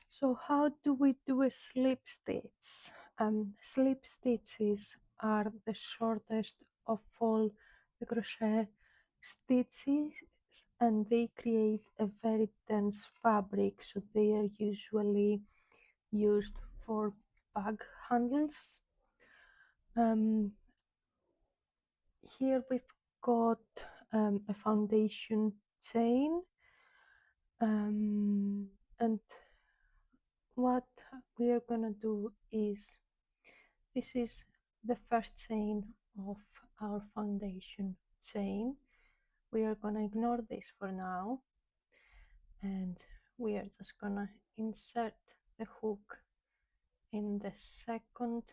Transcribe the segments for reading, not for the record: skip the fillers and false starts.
So how do we do a slip stitch? Slip stitches are the shortest of all the crochet stitches, and they create a very dense fabric, so they are usually used for bag handles. Here we've got a foundation chain, and what we are gonna do is, this is the first chain of our foundation chain. We are gonna ignore this for now, and we are just gonna insert the hook in the second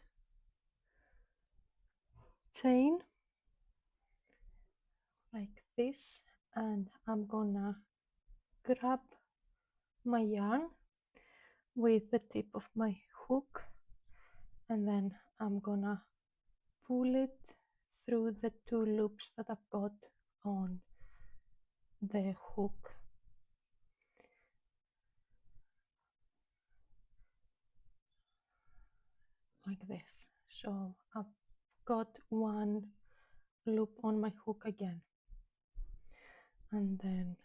chain like this, and I'm gonna grab my yarn with the tip of my hook, and then I'm gonna pull it through the two loops that I've got on the hook, like this. So I've got one loop on my hook again, and then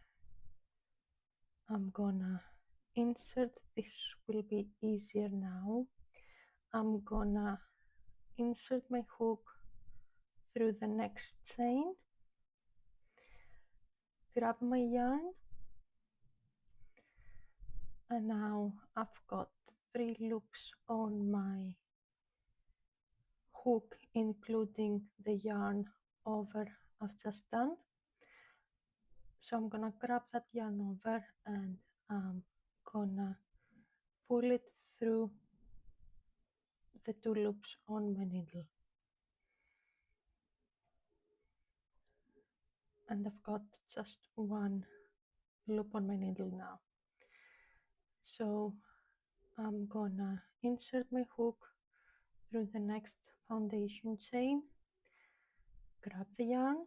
I'm gonna insert, this will be easier now, I'm gonna insert my hook through the next chain, grab my yarn, and now I've got 3 loops on my hook, including the yarn over I've just done. So I'm gonna grab that yarn over, and I'm gonna pull it through the 2 loops on my needle, and I've got just 1 loop on my needle now. So I'm gonna insert my hook through the next foundation chain, grab the yarn,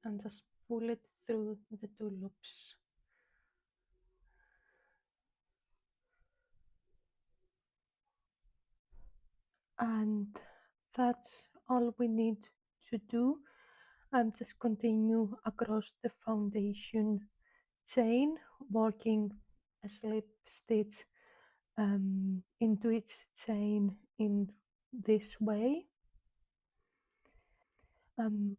and just pull it through the 2 loops. And that's all we need to do. Just continue across the foundation chain, working a slip stitch into each chain in this way. I'm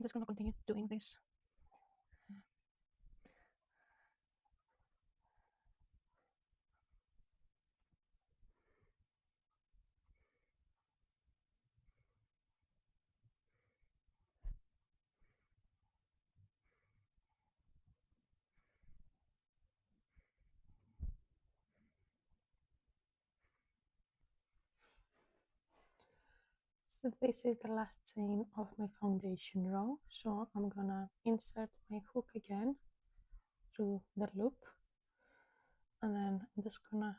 just going to continue doing this. So this is the last chain of my foundation row. So I'm gonna insert my hook again through the loop, and then I'm just gonna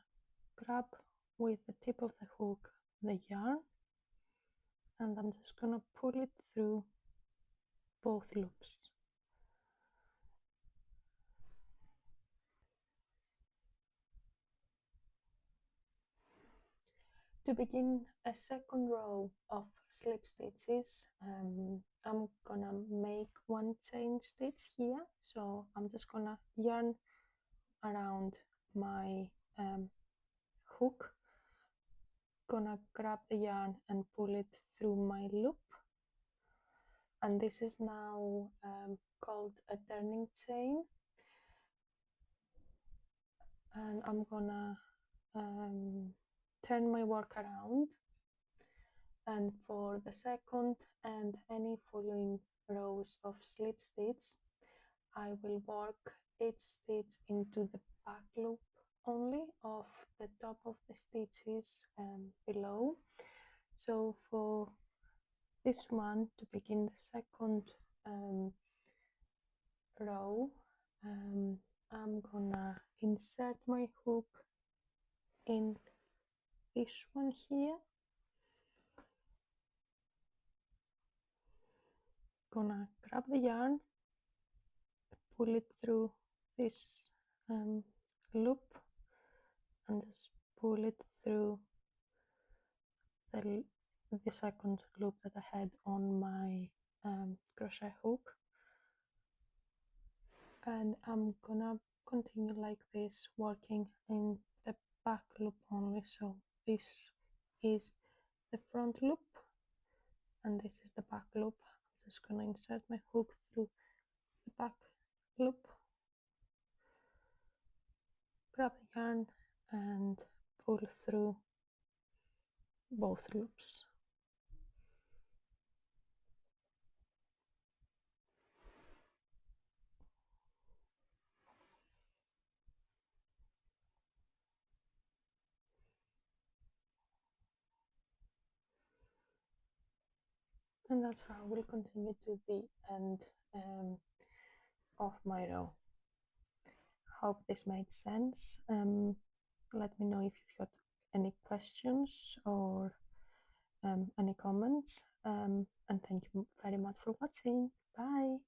grab with the tip of the hook the yarn, and I'm just gonna pull it through both loops. To begin a second row of slip stitches, I'm gonna make 1 chain stitch here. So I'm just gonna yarn around my hook, gonna grab the yarn and pull it through my loop, and this is now called a turning chain, and I'm gonna turn my work around, and for the second and any following rows of slip stitch, I will work each stitch into the back loop only of the top of the stitches below. So for this one, to begin the second row, I'm gonna insert my hook in this one here, gonna grab the yarn, pull it through this loop, and just pull it through the second loop that I had on my crochet hook, and I'm gonna continue like this, working in the back loop only. So this is the front loop and this is the back loop. I'm just gonna insert my hook through the back loop, grab the yarn and pull through both loops. And that's how we'll continue to the end of my row. Hope this made sense. Let me know if you've got any questions or any comments. And thank you very much for watching. Bye.